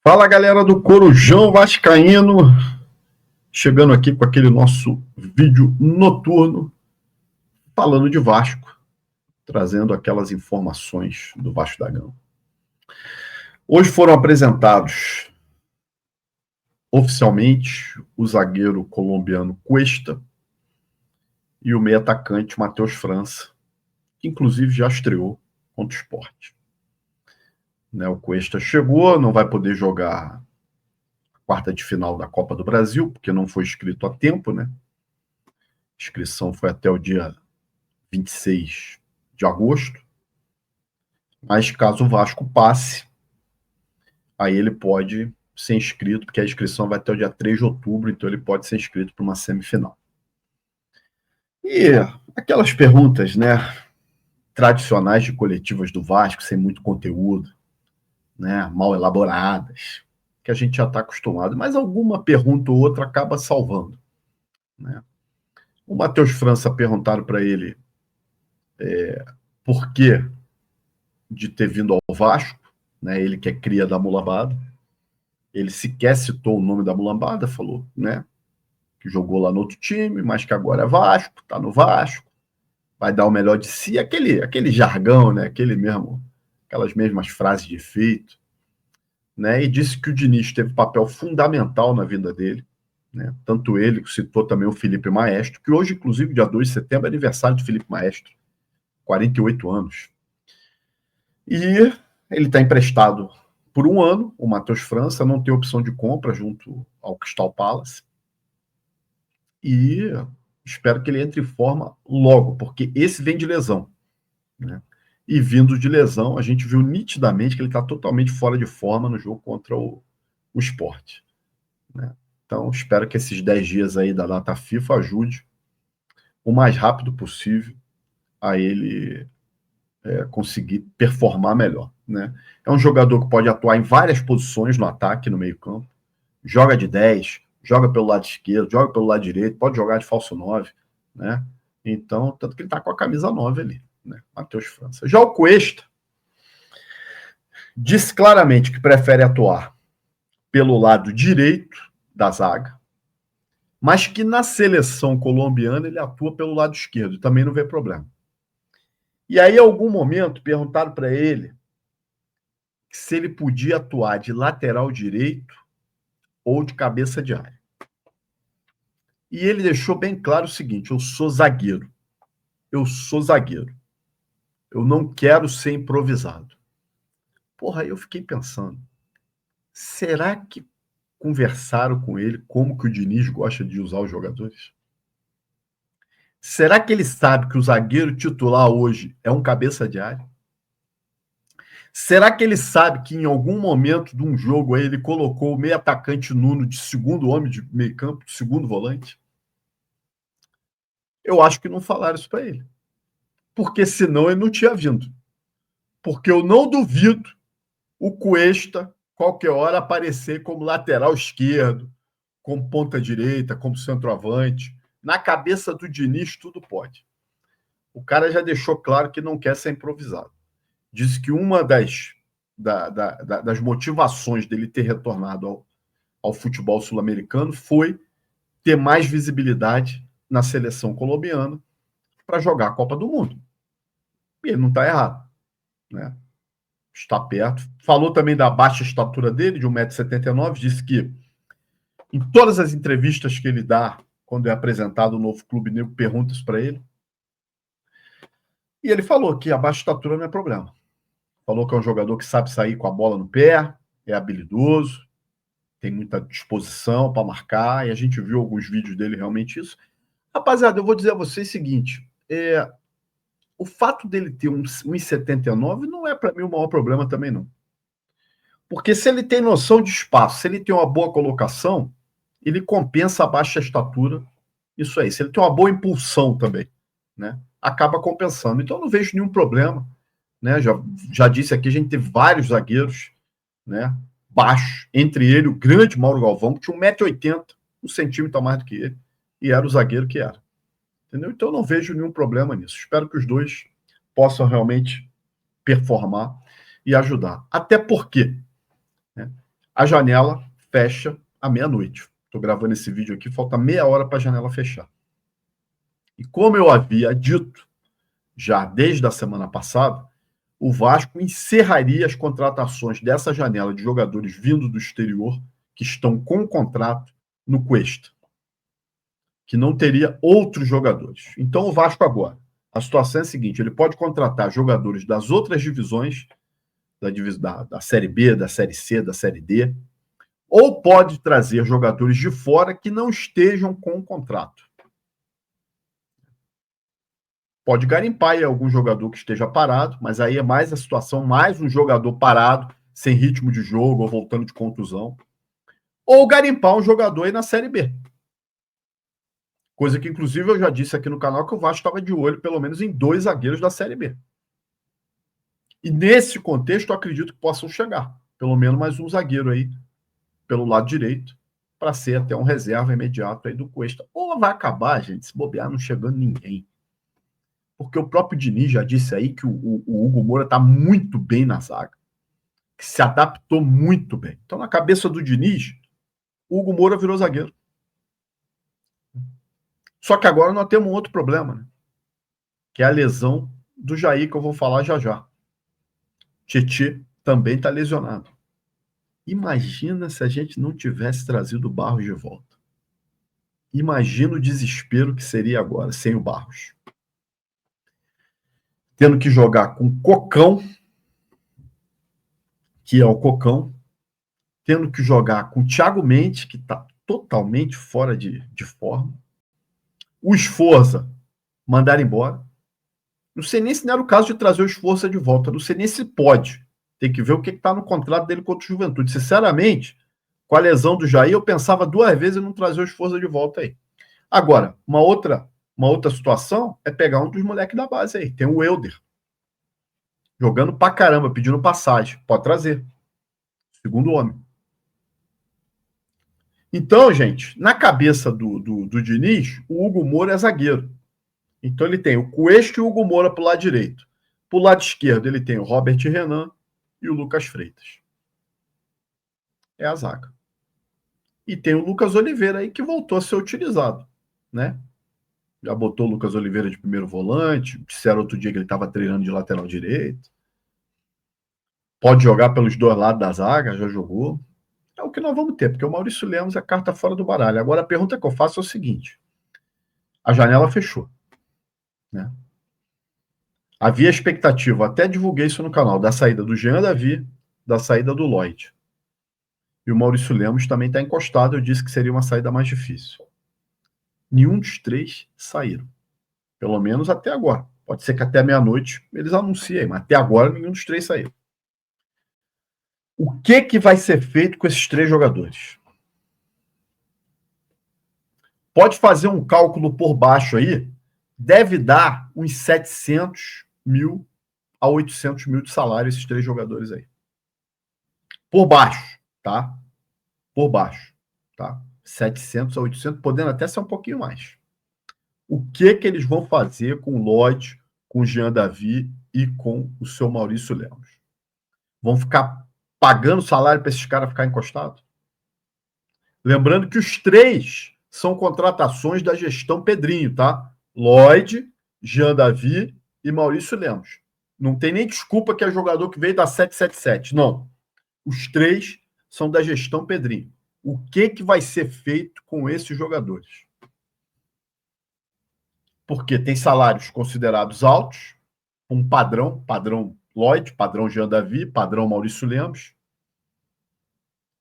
Fala, galera do Corujão Vascaíno, chegando aqui com aquele nosso vídeo noturno, falando de Vasco, trazendo aquelas informações do Vasco da Gama. Hoje foram apresentados oficialmente o zagueiro colombiano Cuesta e o meio atacante Matheus França, que inclusive já estreou contra o Sport. O Cuesta chegou, não vai poder jogar quarta de final da Copa do Brasil, porque não foi inscrito a tempo, né? A inscrição foi até o dia 26 de agosto. Mas caso o Vasco passe, aí ele pode ser inscrito, porque a inscrição vai até o dia 3 de outubro, então ele pode ser inscrito para uma semifinal. E aquelas perguntas, né, tradicionais de coletivas do Vasco, sem muito conteúdo, né, mal elaboradas, que a gente já está acostumado, mas alguma pergunta ou outra acaba salvando, né? O Matheus França perguntaram para ele por que de ter vindo ao Vasco, né? Ele que é cria da Mulambada, ele sequer citou o nome da Mulambada, falou, né, que jogou lá no outro time, mas que agora é Vasco, está no Vasco, vai dar o melhor de si, aquele jargão, né, aquelas mesmas frases de efeito, né? E disse que o Diniz teve papel fundamental na vida dele, né? Tanto ele, que citou também o Felipe Maestro, que hoje, inclusive, dia 2 de setembro, é aniversário de Felipe Maestro, 48 anos. E ele está emprestado por um ano, o Matheus França, não tem opção de compra junto ao Crystal Palace. E espero que ele entre em forma logo, porque esse vem de lesão, né? E vindo de lesão, a gente viu nitidamente que ele está totalmente fora de forma no jogo contra o Sport, né? Então, espero que esses 10 dias aí da data FIFA ajude o mais rápido possível a ele conseguir performar melhor, né? É um jogador que pode atuar em várias posições no ataque, no meio campo. Joga de 10, joga pelo lado esquerdo, joga pelo lado direito, pode jogar de falso 9, né? Então, tanto que ele está com a camisa 9 ali, né? Matheus França. Já o Cuesta disse claramente que prefere atuar pelo lado direito da zaga, mas que na seleção colombiana ele atua pelo lado esquerdo e também não vê problema. E aí, em algum momento, perguntaram para ele se ele podia atuar de lateral direito ou de cabeça de área. E ele deixou bem claro o seguinte: eu sou zagueiro. Eu sou zagueiro. Eu não quero ser improvisado. Porra, aí eu fiquei pensando, será que conversaram com ele como que o Diniz gosta de usar os jogadores? Será que ele sabe que o zagueiro titular hoje é um cabeça de área? Será que ele sabe que em algum momento de um jogo aí ele colocou o meio atacante Nuno de segundo homem de meio campo, de segundo volante? Eu acho que não falaram isso para ele. Porque senão ele não tinha vindo. Porque eu não duvido o Cuesta, qualquer hora, aparecer como lateral esquerdo, como ponta direita, como centroavante. Na cabeça do Diniz, tudo pode. O cara já deixou claro que não quer ser improvisado. Disse que uma das motivações dele ter retornado ao futebol sul-americano foi ter mais visibilidade na seleção colombiana para jogar a Copa do Mundo. E ele não está errado, né? Está perto. Falou também da baixa estatura dele, de 1,79 m, disse que em todas as entrevistas que ele dá, quando é apresentado o novo clube, nego pergunta isso para ele. E ele falou que a baixa estatura não é problema. Falou que é um jogador que sabe sair com a bola no pé, é habilidoso, tem muita disposição para marcar, e a gente viu alguns vídeos dele realmente isso. Rapaziada, eu vou dizer a vocês o seguinte, o fato dele ter 1,79 não é para mim o maior problema também, não. Porque se ele tem noção de espaço, se ele tem uma boa colocação, ele compensa a baixa estatura, isso aí. Se ele tem uma boa impulsão também, né, acaba compensando. Então eu não vejo nenhum problema, né? Já disse aqui, a gente teve vários zagueiros, né, baixos, entre ele o grande Mauro Galvão, que tinha 1,80 m, 1 centímetro a mais do que ele, e era o zagueiro que era. Entendeu? Então eu não vejo nenhum problema nisso. Espero que os dois possam realmente performar e ajudar. Até porque, né, a janela fecha à meia-noite. Estou gravando esse vídeo aqui, falta meia hora para a janela fechar. E como eu havia dito, já desde a semana passada, o Vasco encerraria as contratações dessa janela de jogadores vindo do exterior que estão com contrato no Cuesta, que não teria outros jogadores. Então o Vasco agora, a situação é a seguinte, ele pode contratar jogadores das outras divisões, da Série B, da Série C, da Série D, ou pode trazer jogadores de fora que não estejam com contrato. Pode garimpar aí algum jogador que esteja parado, mas aí é mais a situação, mais um jogador parado, sem ritmo de jogo ou voltando de contusão. Ou garimpar um jogador aí na Série B. Coisa que, inclusive, eu já disse aqui no canal que o Vasco estava de olho, pelo menos, em 2 zagueiros da Série B. E nesse contexto, eu acredito que possam chegar. Pelo menos mais um zagueiro aí, pelo lado direito, para ser até um reserva imediato aí do Cuesta. Ou vai acabar, gente, se bobear, não chegando ninguém. Porque o próprio Diniz já disse aí que o Hugo Moura está muito bem na zaga, que se adaptou muito bem. Então, na cabeça do Diniz, o Hugo Moura virou zagueiro. Só que agora nós temos um outro problema, né? Que é a lesão do Jair, que eu vou falar já já. Tietê também está lesionado. Imagina se a gente não tivesse trazido o Barros de volta. Imagina o desespero que seria agora, sem o Barros. Tendo que jogar com o Cocão, que é o Cocão, tendo que jogar com o Thiago Mendes, que está totalmente fora de forma, o Sforza mandar embora. Não sei nem se não era o caso de trazer o Sforza de volta, não sei nem se pode. Tem que ver o que está no contrato dele contra o Juventude. Sinceramente, com a lesão do Jair, eu pensava 2 vezes em não trazer o Sforza de volta aí. Agora, uma outra situação é pegar um dos moleques da base aí. Tem o Helder. Jogando pra caramba, pedindo passagem. Pode trazer. Segundo homem. Então, gente, na cabeça do Diniz, o Hugo Moura é zagueiro. Então ele tem o Cuesta e o Hugo Moura pro lado direito. Pro lado esquerdo ele tem o Robert Renan e o Lucas Freitas. É a zaga. E tem o Lucas Oliveira aí que voltou a ser utilizado, né? Já botou o Lucas Oliveira de primeiro volante, disseram outro dia que ele estava treinando de lateral direito. Pode jogar pelos 2 lados da zaga, já jogou. É o que nós vamos ter, porque o Maurício Lemos é carta fora do baralho. Agora a pergunta que eu faço é o seguinte: a janela fechou, né? Havia expectativa, até divulguei isso no canal, da saída do Jean Davi, da saída do Lloyd. E o Maurício Lemos também está encostado, eu disse que seria uma saída mais difícil. Nenhum dos 3 saíram. Pelo menos até agora. Pode ser que até meia-noite eles anunciem, mas até agora nenhum dos 3 saiu. O que vai ser feito com esses 3 jogadores? Pode fazer um cálculo por baixo aí, deve dar uns 700 mil a 800 mil de salário esses 3 jogadores aí. Por baixo, tá? Por baixo, tá? 700 a 800, podendo até ser um pouquinho mais. O que eles vão fazer com o Lloyd, com o Jean Davi e com o seu Maurício Lemos? Vão ficar pagando salário para esses caras ficarem encostados? Lembrando que os 3 são contratações da gestão Pedrinho, tá? Lloyd, Jean Davi e Maurício Lemos. Não tem nem desculpa que é jogador que veio da 777. Não. Os 3 são da gestão Pedrinho. O que vai ser feito com esses jogadores? Porque tem salários considerados altos, um padrão Lloyd, padrão Jean Davi, padrão Maurício Lemos,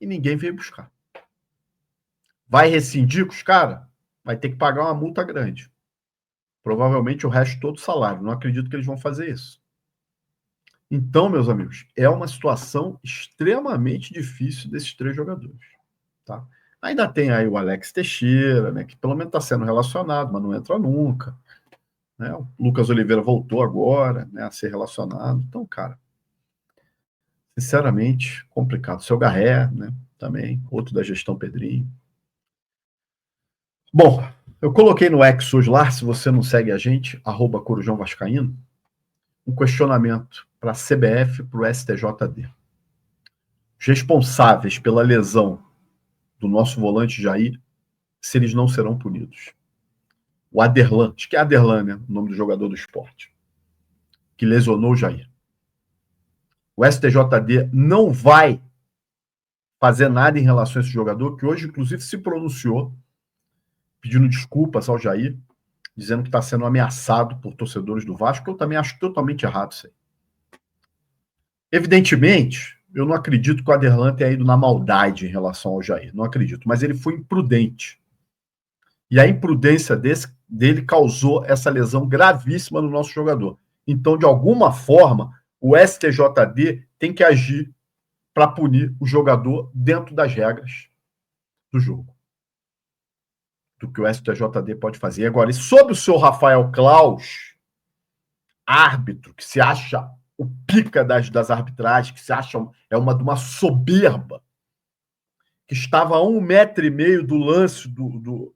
e ninguém veio buscar. Vai rescindir com os caras? Vai ter que pagar uma multa grande. Provavelmente o resto todo salário. Não acredito que eles vão fazer isso. Então, meus amigos, é uma situação extremamente difícil desses 3 jogadores. Tá? Ainda tem aí o Alex Teixeira, né, que pelo menos está sendo relacionado, mas não entra nunca. Né? O Lucas Oliveira voltou agora, né, a ser relacionado. Então, cara, sinceramente, complicado. Seu Garré, né, também, outro da gestão Pedrinho. Bom, eu coloquei no X hoje lá, se você não segue a gente, @Corujão Vascaíno, um questionamento para a CBF e para o STJD. os responsáveis pela lesão do nosso volante Jair, se eles não serão punidos. O Aderlan, acho que é Aderlan, né? O nome do jogador do esporte, que lesionou o Jair. O STJD não vai fazer nada em relação a esse jogador, que hoje, inclusive, se pronunciou pedindo desculpas ao Jair, dizendo que está sendo ameaçado por torcedores do Vasco, que eu também acho totalmente errado isso aí. Evidentemente, eu não acredito que o Aderlan tenha ido na maldade em relação ao Jair, não acredito, mas ele foi imprudente. E a imprudência dele causou essa lesão gravíssima no nosso jogador. Então, de alguma forma, o STJD tem que agir para punir o jogador dentro das regras do jogo. Do que o STJD pode fazer. Agora, e sobre o seu Rafael Claus, árbitro, que se acha o pica das arbitragens, que se acha de uma soberba, que estava a 1,5 metro do lance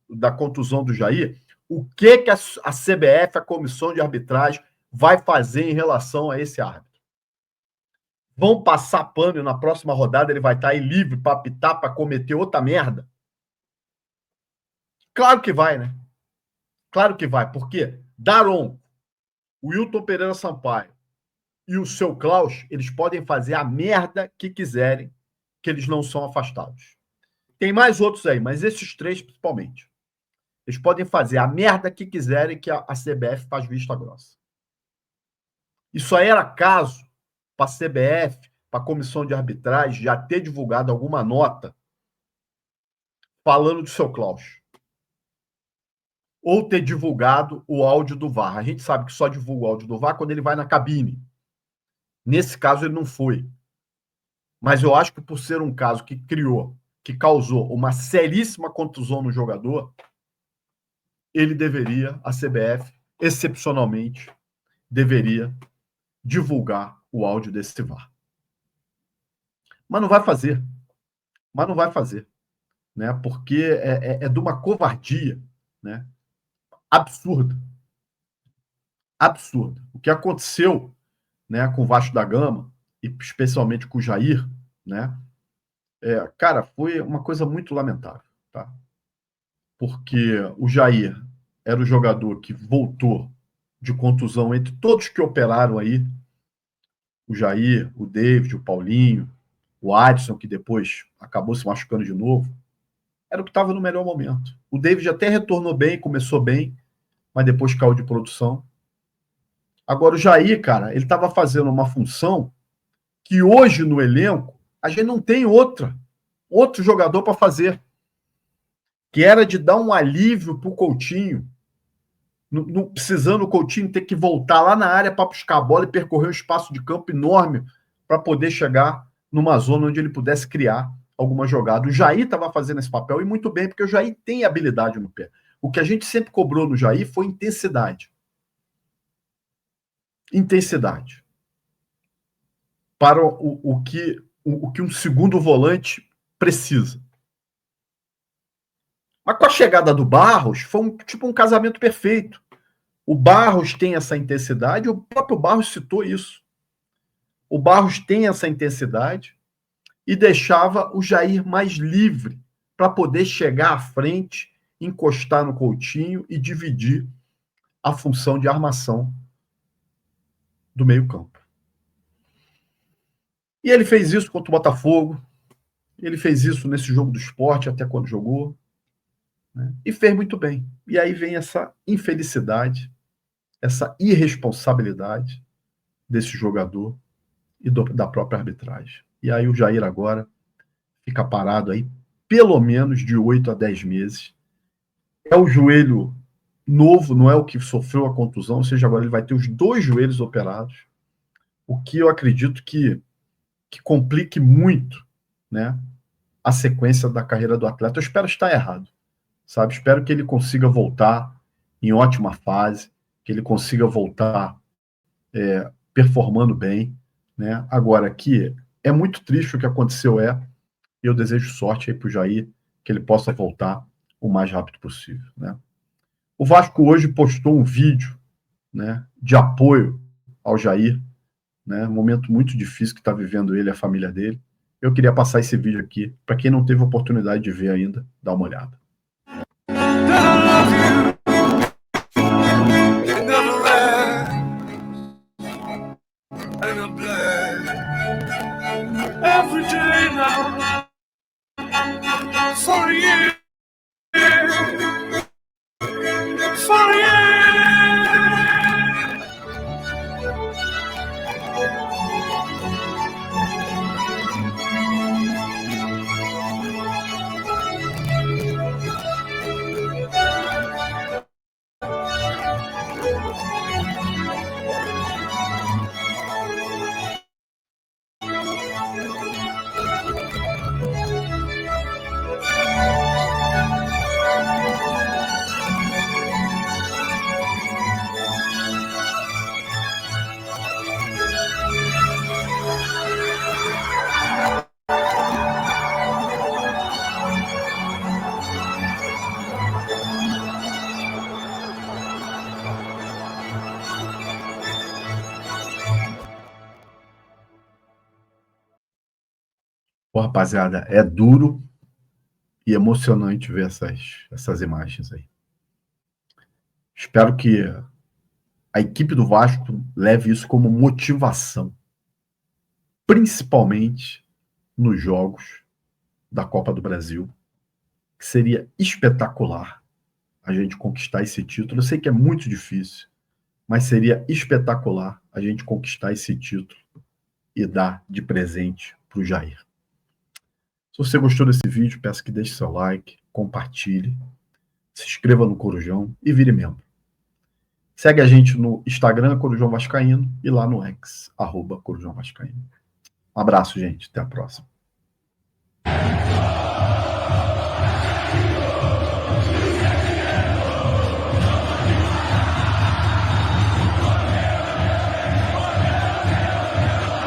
da contusão do Jair, o que a CBF, a comissão de arbitragem, vai fazer em relação a esse árbitro? Vão passar pano e na próxima rodada ele vai estar aí livre para apitar, para cometer outra merda? Claro que vai, né? Claro que vai, porque Daron, o Wilton Pereira Sampaio e o seu Klaus, eles podem fazer a merda que quiserem, que eles não são afastados. Tem mais outros aí, mas esses três principalmente. Eles podem fazer a merda que quiserem, que a CBF faz vista grossa. Isso aí era caso para a CBF, para a comissão de arbitragem, já ter divulgado alguma nota falando do seu Klaus. Ou ter divulgado o áudio do VAR. A gente sabe que só divulga o áudio do VAR quando ele vai na cabine. Nesse caso, ele não foi. Mas eu acho que por ser um caso que causou uma seríssima contusão no jogador, ele deveria, a CBF, excepcionalmente, deveria divulgar o áudio desse VAR. Mas não vai fazer. Né? Porque é de uma covardia, né? Absurda. O que aconteceu, né, com o Vasco da Gama, e especialmente com o Jair, né? Cara, foi uma coisa muito lamentável, tá? Porque o Jair era o jogador que voltou de contusão entre todos que operaram aí, o Jair, o David, o Paulinho, o Adson, que depois acabou se machucando de novo, era o que estava no melhor momento. O David até retornou bem, começou bem, mas depois caiu de produção. Agora, o Jair, cara, ele estava fazendo uma função que hoje no elenco a gente não tem outro jogador para fazer, que era de dar um alívio para o Coutinho, não precisando o Coutinho ter que voltar lá na área para buscar a bola e percorrer um espaço de campo enorme para poder chegar numa zona onde ele pudesse criar alguma jogada. O Jair estava fazendo esse papel e muito bem, porque o Jair tem habilidade no pé. O que a gente sempre cobrou no Jair foi intensidade. Intensidade. Para o que um segundo volante precisa. Mas com a chegada do Barros, foi um casamento perfeito. O Barros tem essa intensidade, o próprio Barros citou isso. O Barros tem essa intensidade e deixava o Jair mais livre para poder chegar à frente, encostar no Coutinho e dividir a função de armação do meio-campo. E ele fez isso contra o Botafogo, ele fez isso nesse jogo do Sport, até quando jogou, né? E fez muito bem. E aí vem essa infelicidade, essa irresponsabilidade desse jogador e da própria arbitragem. E aí o Jair agora fica parado aí pelo menos de 8 a 10 meses. É o joelho novo, não é o que sofreu a contusão, ou seja, agora ele vai ter os 2 joelhos operados, o que eu acredito que complique muito, né, a sequência da carreira do atleta. Eu espero estar errado, sabe? Espero que ele consiga voltar em ótima fase, que ele consiga voltar performando bem, né? Agora, que é muito triste o que aconteceu, e eu desejo sorte aí para o Jair, que ele possa voltar o mais rápido possível, né? O Vasco hoje postou um vídeo, né, de apoio ao Jair, né? Um momento muito difícil que está vivendo ele e a família dele. Eu queria passar esse vídeo aqui, para quem não teve oportunidade de ver ainda, dá uma olhada. Every day now, for you, for you. Pô, rapaziada, é duro e emocionante ver essas imagens aí. Espero que a equipe do Vasco leve isso como motivação, principalmente nos jogos da Copa do Brasil, que seria espetacular a gente conquistar esse título. Eu sei que é muito difícil, mas seria espetacular a gente conquistar esse título e dar de presente para o Jair. Se você gostou desse vídeo, peço que deixe seu like, compartilhe, se inscreva no Corujão e vire membro. Segue a gente no Instagram, Corujão Vascaíno, e lá no X, @Corujão Vascaíno. Um abraço, gente. Até a próxima.